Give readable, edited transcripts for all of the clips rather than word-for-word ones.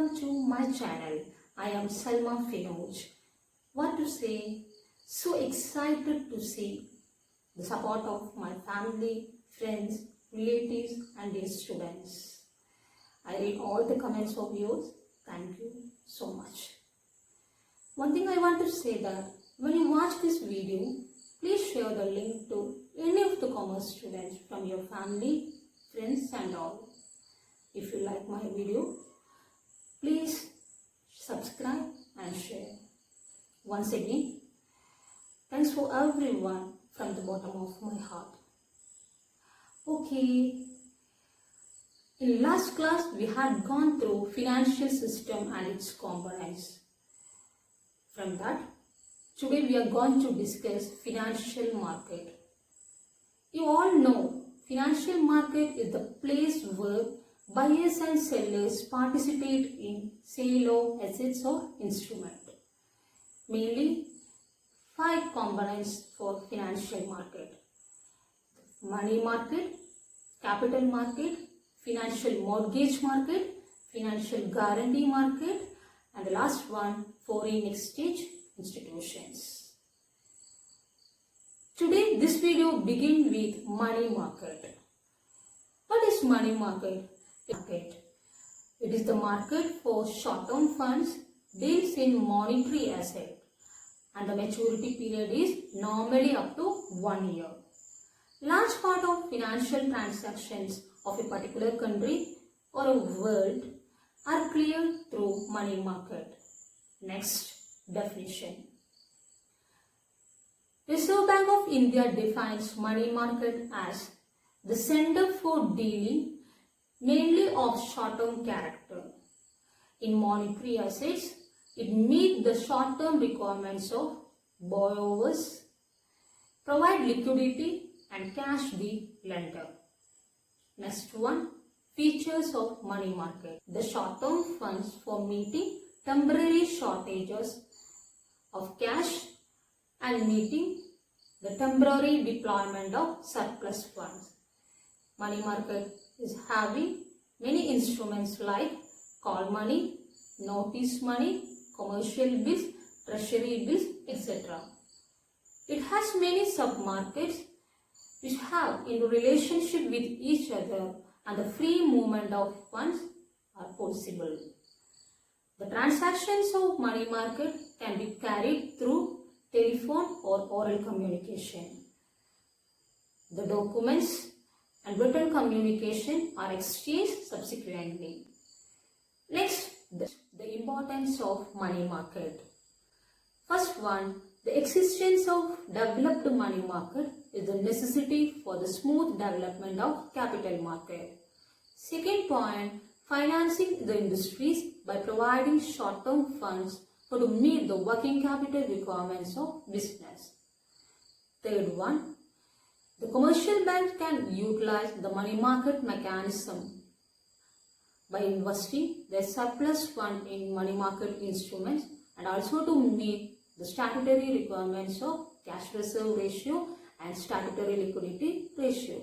welcome to my channel. I am Salma Finoj. What to say? So excited to see the support of my family, friends, relatives and dear students. I read all the comments of yours. Thank you so much. One thing I want to say that when you watch this video, please share the link to any of the commerce students from your family, friends and all. If you like my video, please subscribe and share. Once again, thanks for everyone from the bottom of my heart. Okay, in last class we had gone through financial system and its components. From that, today we are going to discuss financial market. You all know financial market is the place where buyers and sellers participate in sale of assets or instrument. Mainly 5 components for financial market: money market, capital market, financial mortgage market, financial guarantee market, and the last one, foreign exchange institutions. Today this video begins with money market. What is money market? It is the market for short-term funds, deals in monetary asset, and the maturity period is normally up to 1 year. Large part of financial transactions of a particular country or a world are cleared through money market. Next definition. Reserve Bank of India defines money market as the center for dealing mainly of short-term character. In monetary assets, it meets the short-term requirements of borrowers, provide liquidity and cash the lender. Next one, features of money market. The short-term funds for meeting temporary shortages of cash and meeting the temporary deployment of surplus funds. Money market is having many instruments like call money, notice money, commercial bills, treasury bills, etc. It has many sub-markets which have in relationship with each other, and the free movement of funds are possible. The transactions of money market can be carried through telephone or oral communication. The documents and written communication are exchanged subsequently. Next, the importance of money market. First one, the existence of developed money market is a necessity for the smooth development of capital market. Second point, financing the industries by providing short-term funds to meet the working capital requirements of business. Third one, the commercial banks can utilize the money market mechanism by investing their surplus fund in money market instruments and also to meet the statutory requirements of cash reserve ratio and statutory liquidity ratio.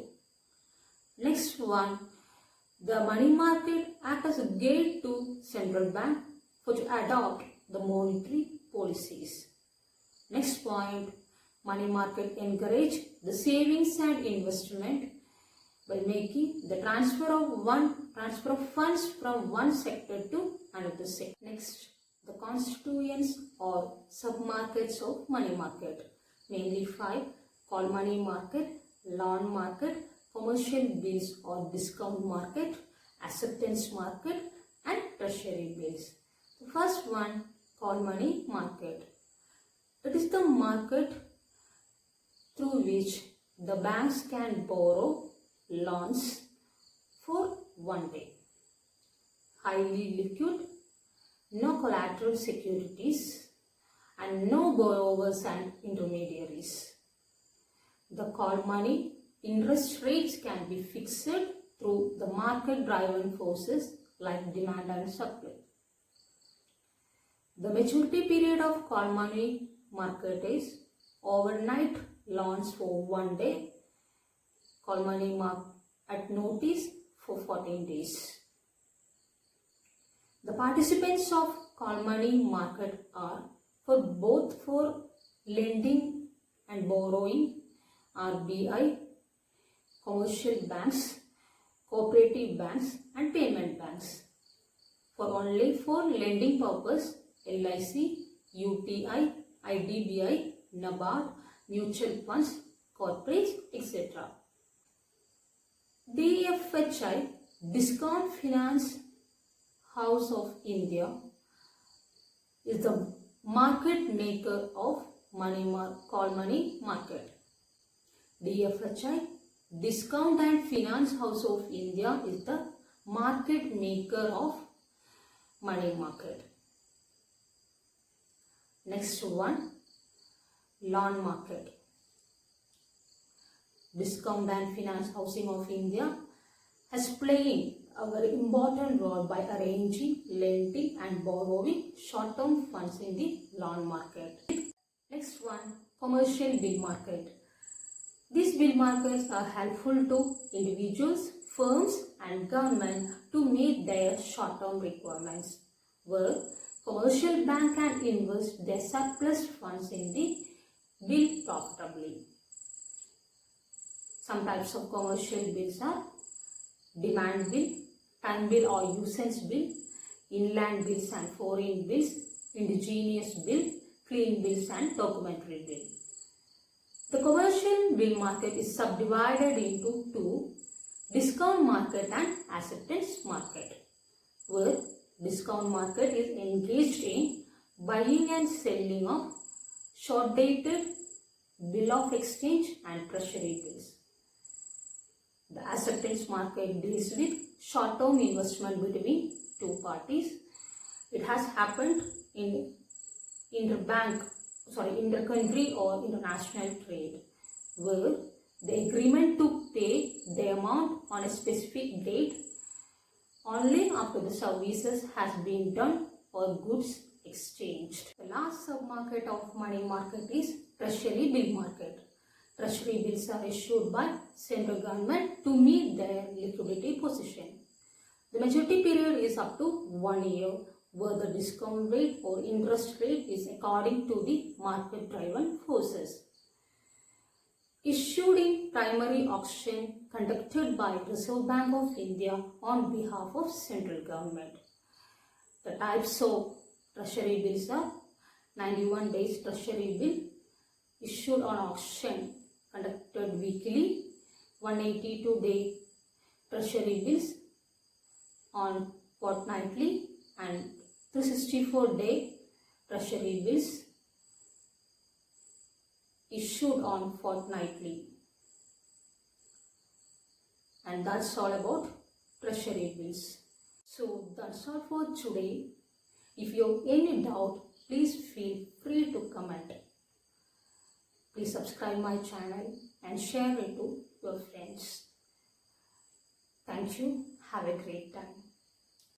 Next one, the money market acts as a gate to central bank to adopt the monetary policies. Next point, money market encourage the savings and investment by making the transfer of funds from one sector to another sector. Next, the constituents or sub-markets of money market, mainly 5: call money market, loan market, commercial bills or discount market, acceptance market and treasury bills. The first one, call money market. It is the market through which the banks can borrow loans for 1 day. Highly liquid, no collateral securities and no borrowers and intermediaries. The call money interest rates can be fixed through the market driven forces like demand and supply. The maturity period of call money market is overnight loans for 1 day, call money at notice for 14 days. The participants of call money market are for lending and borrowing RBI, commercial banks, cooperative banks and payment banks. For lending purpose, LIC, UTI, IDBI, NABARD, mutual funds, corporates, etc. DFHI, Discount Finance House of India, is the market maker of call money market. DFHI, Discount and Finance House of India, is the market maker of money market. Next one, loan market. Discount and Finance Housing of India has played a very important role by arranging, lending and borrowing short-term funds in the loan market. Next one, commercial bill market. These bill markets are helpful to individuals, firms and government to meet their short-term requirements, where commercial bank can invest their surplus funds in the bill profitably. Some types of commercial bills are demand bill, time bill or usance bill, inland bills and foreign bills, indigenous bill, clean bills and documentary bill. The commercial bill market is subdivided into two, discount market and acceptance market, where discount market is engaged in buying and selling of short-dated bill of exchange and treasury bills. The acceptance market deals with short-term investment between two parties. It has happened in inter-country or international trade, where the agreement to pay the amount on a specific date only after the services has been done or goods exchanged. The last submarket of money market is treasury bill market. Treasury bills are issued by central government to meet their liquidity position. The maturity period is up to 1 year, where the discount rate or interest rate is according to the market-driven forces. Issued in primary auction conducted by Reserve Bank of India on behalf of central government. The types of treasury bills are 91 days treasury bill issued on auction conducted weekly, 182-day treasury bills on fortnightly and 364-day treasury bills issued on fortnightly. And that's all about treasury bills. So that's all for today. If you have any doubt, please feel free to comment. Please subscribe my channel and share it to your friends. Thank you. Have a great time.